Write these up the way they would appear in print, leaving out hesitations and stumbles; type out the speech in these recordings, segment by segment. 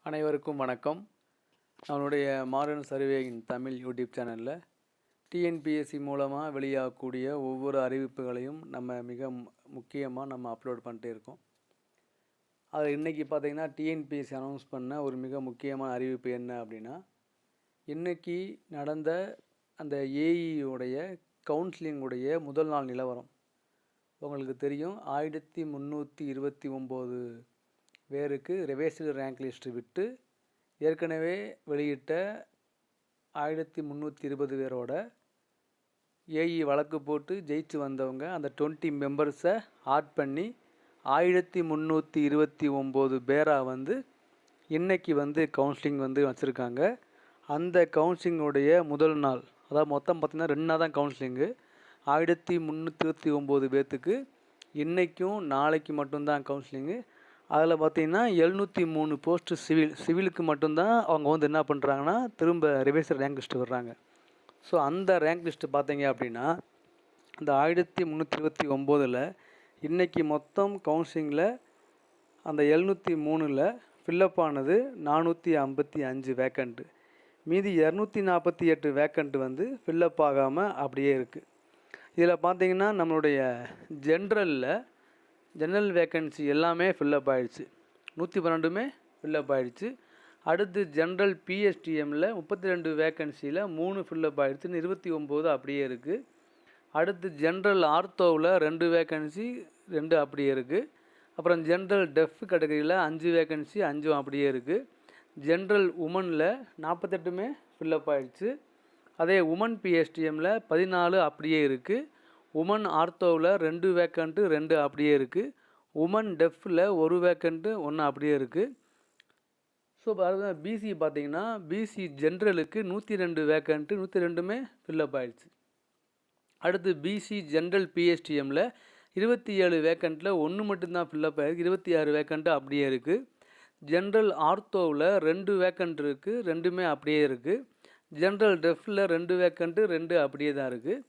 அனைவருக்கும் வணக்கம். நம்மளுடைய மாடர்ன் சர்வேயின் தமிழ் யூடியூப் சேனலில் டிஎன்பிஎஸ்சி மூலமாக வெளியாகக்கூடிய ஒவ்வொரு அறிவிப்புகளையும் நம்ம மிக முக்கியமாக நம்ம அப்லோட் பண்ணிட்டே இருக்கோம். அது இன்றைக்கி பார்த்திங்கன்னா டிஎன்பிஎஸ்சி அனௌன்ஸ் பண்ண ஒரு மிக முக்கியமான அறிவிப்பு என்ன அப்படின்னா, இன்றைக்கி நடந்த அந்த ஏஇயுடைய கவுன்சிலிங்குடைய முதல் நாள் நிலவரம் உங்களுக்கு தெரியும். 1329 பேருக்கு ரிவைஸ்டு ரேங்க் லிஸ்ட்டு விட்டு ஏற்கனவே வெளியிட்ட 1320 பேரோட ஏஇ வழக்கு போட்டு ஜெயிச்சு வந்தவங்க அந்த 20 மெம்பர்ஸை ஆட் பண்ணி 1329 பேராக இன்றைக்கி கவுன்சிலிங் வச்சுருக்காங்க. அந்த கவுன்சிலிங்குடைய முதல் நாள், அதாவது மொத்தம் பார்த்திங்கன்னா 2 நாள் தான் கவுன்சிலிங்கு. 1329 பேர்த்துக்கு இன்றைக்கும் நாளைக்கு மட்டும்தான் கவுன்சிலிங்கு. அதில் பார்த்திங்கன்னா 703 போஸ்ட்டு சிவிலுக்கு மட்டும்தான் அவங்க என்ன பண்ணுறாங்கன்னா திரும்ப ரிவைஸ்டு ரேங்க் லிஸ்ட்டு வர்றாங்க. ஸோ அந்த ரேங்க் லிஸ்ட்டு பார்த்தீங்க அப்படின்னா அந்த 1329 இன்றைக்கி மொத்தம் கவுன்சிலிங்கில் அந்த 703 ஃபில்லப் ஆனது 455 வேக்கண்ட்டு. மீதி 248 வேக்கண்ட்டு ஃபில்லப் ஆகாமல் அப்படியே இருக்குது. இதில் பார்த்திங்கன்னா நம்மளுடைய ஜென்ரல் வேக்கன்சி எல்லாமே ஃபில்லப் ஆகிடுச்சு. 112 ஃபில்லப் ஆகிடுச்சு. அடுத்து ஜென்ரல் பிஎஸ்டிஎம்மில் 32 வேக்கன்சியில் 3 ஃபில்லப் ஆகிடுச்சுன்னு 29 அப்படியே இருக்குது. அடுத்து ஜென்ரல் ஆர்த்தோவில் 2 வேக்கன்சி 2 அப்படியே இருக்குது. அப்புறம் ஜென்ரல் டெஃப் கேட்டகரியில் 5 வேக்கன்சி 5 அப்படியே இருக்குது. ஜென்ரல் உமனில் 48 ஃபில்லப் ஆகிடுச்சு. அதே உமன் பிஎஸ்டிஎம்மில் 14 அப்படியே இருக்குது. உமன் ஆர்த்தோவில் 2 வேக்கண்ட்டு 2 அப்படியே இருக்குது. உமன் டெஃப்பில் 1 வேக்கண்ட்டு 1 அப்படியே இருக்குது. ஸோ பிசி பார்த்திங்கன்னா பிசி ஜென்ரலுக்கு 102 வேக்கண்ட்டு 102 ஃபில்லப் ஆகிடுச்சு. அடுத்து பிசி ஜென்ரல் பிஎஸ்டிஎம்மில் 27 வேக்கண்ட்டில் 1 மட்டும்தான் ஃபில்லப் ஆகிருக்கு. 26 வேக்கண்ட்டு அப்படியே இருக்குது. ஜென்ரல் ஆர்த்தோவில் 2 வேக்கண்ட் இருக்குது, 2 அப்படியே இருக்குது. ஜென்ரல் டெஃப்பில் 2 வேக்கண்ட்டு 2 அப்படியே தான் இருக்குது.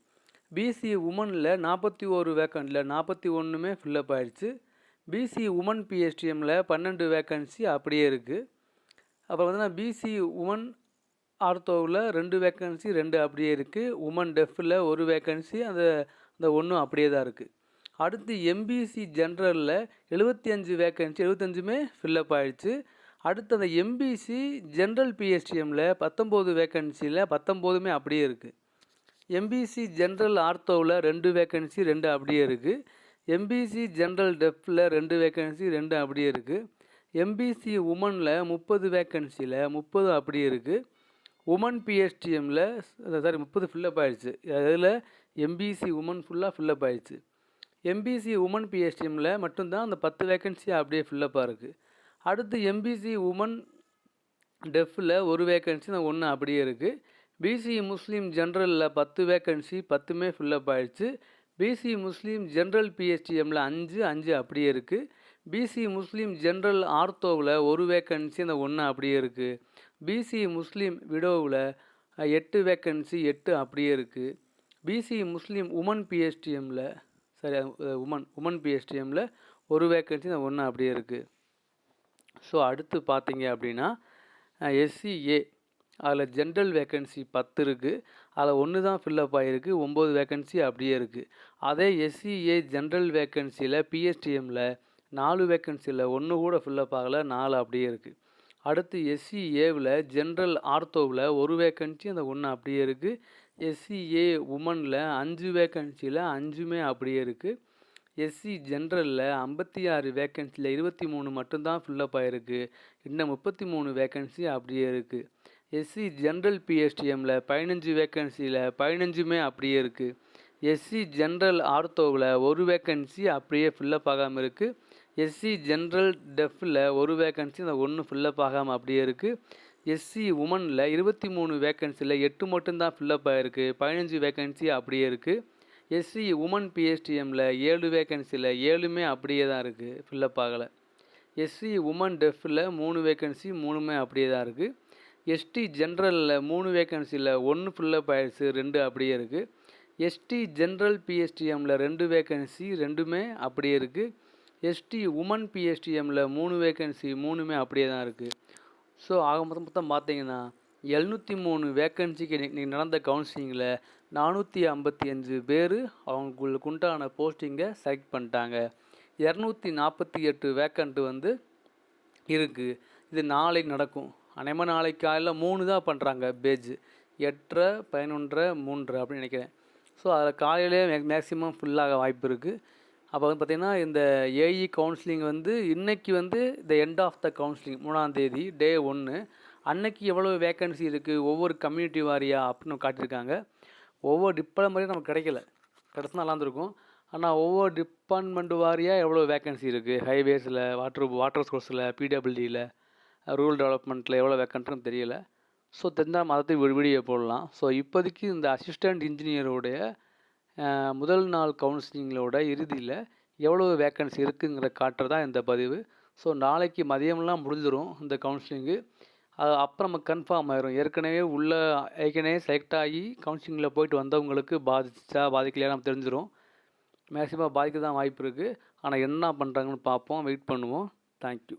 பிசி உமனில் 41 வேக்கண்ட்டில் 41 ஃபில்லப் ஆகிடுச்சு. பிசி உமன் பிஎஸ்டிஎம்மில் 12 வேக்கன்சி அப்படியே இருக்குது. அப்புறம் பிசி உமன் ஆர்த்தோவில் 2 வேக்கன்சி 2 அப்படியே இருக்குது. உமன் டெஃப்பில் 1 வேக்கன்சி அந்த 1 அப்படியே தான் இருக்குது. அடுத்து எம்பிசி ஜென்ரலில் 75 வேக்கன்சி 75 ஃபில்லப் ஆகிடுச்சு. அடுத்து அந்த எம்பிசி ஜென்ரல் பிஎஸ்டிஎம்மில் 19 வேக்கன்சியில் 19 அப்படியே இருக்குது. எம்பிசி ஜென்ரல் ஆர்த்தோவில் 2 வேக்கன்சி 2 அப்படியே இருக்குது. எம்பிசி ஜென்ரல் டெஃப்பில் 2 வேக்கன்சி 2 அப்படியே இருக்குது. எம்பிசி உமனில் 30 வேக்கன்சியில் 30 அப்படியே இருக்குது. உமன் பிஎஸ்டிஎம்மில் 30 ஃபில்லப் ஆகிடுச்சு. அதில் எம்பிசி உமன் ஃபுல்லாக ஃபில்லப் ஆகிடுச்சு. எம்பிசி உமன் பிஎஸ்டிஎம்மில் மட்டும்தான் அந்த 10 வேக்கன்சி அப்படியே ஃபில்லப்பாக இருக்குது. அடுத்து எம்பிசி உமன் டெஃப்பில் 1 வேக்கன்சி 1 அப்படியே இருக்குது. பிசி முஸ்லீம் ஜென்ரலில் 10 வேக்கன்சி 10 ஃபில்லப் ஆகிடுச்சு. பிசி முஸ்லீம் ஜென்ரல் பிஎஸ்டிஎம்மில் 5 அப்படியே இருக்குது. பிசி முஸ்லீம் ஜென்ரல் ஆர்த்தோவில் 1 வேக்கன்சி 1 அப்படியே இருக்குது. பிசி முஸ்லீம் விடோவில் 8 வேக்கன்சி 8 அப்படியே இருக்குது. பிசி முஸ்லீம் உமன் பிஎஸ்டிஎம்மில் உமன் பிஎஸ்டிஎம்மில் 1 வேக்கன்சி 1 அப்படியே இருக்குது. ஸோ அடுத்து பார்த்தீங்க அப்படின்னா எஸ்சிஏ அதில் ஜென்ரல் வேக்கன்சி 10 இருக்குது. அதில் 1 தான் ஃபில்லப் ஆகிருக்கு. 9 வேக்கன்சி அப்படியே இருக்குது. அதே எஸ்சிஏ ஜென்ரல் வேக்கன்சியில் பிஎஸ்டிஎம்மில் 4 வேக்கன்சியில் 1 கூட ஃபில்லப் ஆகலை, 4 அப்படியே இருக்குது. அடுத்து எஸ்சிஏவில் ஜென்ரல் ஆர்த்தோவில் 1 வேக்கன்சி 1 அப்படியே இருக்குது. எஸ்சிஏ உமனில் 5 வேக்கன்சியில் 5 அப்படியே இருக்குது. எஸ்சி ஜென்ரலில் 56 வேக்கன்சியில் 23 மட்டும்தான் ஃபில்லப் ஆகிருக்கு. இன்னும் 33 வேக்கன்சி அப்படியே இருக்குது. எஸ்சி ஜென்ரல் பிஎஸ்டிஎம்மில் 15 வேக்கன்சியில் 15 அப்படியே இருக்குது. எஸ்சி ஜென்ரல் ஆர்த்தோவில் 1 வேக்கன்சி அப்படியே ஃபில்லப் ஆகாமல் இருக்குது. எஸ்சி ஜென்ரல் டெஃப்பில் 1 வேக்கன்சி 1 ஃபில்லப் ஆகாமல் அப்படியே இருக்குது. எஸ்சி உமனில் 23 வேக்கன்சியில் 8 மட்டும்தான் ஃபில்லப் ஆகிருக்கு. 15 வேக்கன்சி அப்படியே இருக்குது. எஸ்சி உமன் பிஎஸ்டிஎம்மில் 7 வேக்கன்சியில் 7 அப்படியே தான் இருக்குது, ஃபில்லப் ஆகலை. எஸ்சி உமன் டெஃப்பில் 3 வேக்கன்சி 3 அப்படியே தான் இருக்குது. எஸ்டி ஜென்ரலில் 3 வேக்கன்சியில் 1 ஃபில்லப் ஆகிடுச்சு, 2 அப்படியே இருக்குது. எஸ்டி ஜென்ரல் பிஎஸ்டிஎம்மில் 2 வேக்கன்சி 2 அப்படியே இருக்குது. எஸ்டி உமன் பிஎஸ்டிஎம்மில் 3 வேக்கன்சி 3 அப்படியே தான் இருக்குது. ஸோ ஆக மொத்தம் பார்த்தீங்கன்னா 703 வேக்கன்சிக்கு இன்னைக்கு நடந்த கவுன்சிலிங்கில் 455 பேர் அவங்களுக்கு உண்டான போஸ்டிங்கை செலக்ட் பண்ணிட்டாங்க. 248 வேக்கண்ட் வந்து இருக்குது. இது நாளைக்கு நடக்கும். அநேகமாக நாளைக்கு காலையில் 3 தான் பண்ணுறாங்க பேட்ச், 8:30, 11:30, 3:30 அப்படின்னு நினைக்கிறேன். ஸோ அதில் காலையிலே மேக்ஸிமம் ஃபுல்லாக வாய்ப்பு இருக்குது. அப்போ வந்து பார்த்திங்கன்னா இந்த ஏஇ கவுன்சிலிங் வந்து இன்றைக்கி வந்து இந்த எண்ட் ஆஃப் த கவுன்சிலிங் 3ஆம் தேதி டே 1 அன்னைக்கு எவ்வளோ வேக்கன்சி இருக்குது ஒவ்வொரு கம்யூனிட்டி வாரியாக அப்படின்னு காட்டியிருக்காங்க. ஒவ்வொரு டிபார்ட்மெண்ட்டையும் நமக்கு கிடைக்கல, கிடச்சினா நல்லாயிருந்திருக்கும். ஆனால் ஒவ்வொரு டிபார்ட்மெண்ட் வாரியாக எவ்வளோ வேக்கன்சி இருக்குது, ஹைவேஸில், வாட்டர் சோர்ஸில், பிடபிள்யூடியில், ரூரல் டெவலப்மெண்ட்டில் எவ்வளோ வேக்கன்ட்னு தெரியல. ஸோ தெரிஞ்சால் மதத்தை ஒரு வீடியோ போடலாம். ஸோ இப்போதைக்கு இந்த அசிஸ்டண்ட் இன்ஜினியருடைய முதல் நாள் கவுன்சிலிங்களோட இறுதியில் எவ்வளோ வேக்கன்சி இருக்குங்கிற காட்டுறதான் இந்த பதிவு. ஸோ நாளைக்கு மதியம்லாம் முடிஞ்சிடும் இந்த கவுன்சிலிங்கு. அது அப்புறம் நமக்கு கன்ஃபார்ம் ஆயிரும். ஏற்கனவே செலக்ட் ஆகி கவுன்சிலிங்கில் போயிட்டு வந்தவங்களுக்கு பாதிக்கலையா நம்ம தெரிஞ்சிடும். மேக்ஸிமம் பாதிக்க தான் வாய்ப்பு இருக்குது. ஆனால் என்ன பண்ணுறாங்கன்னு பார்ப்போம், வெயிட் பண்ணுவோம். தேங்க்யூ.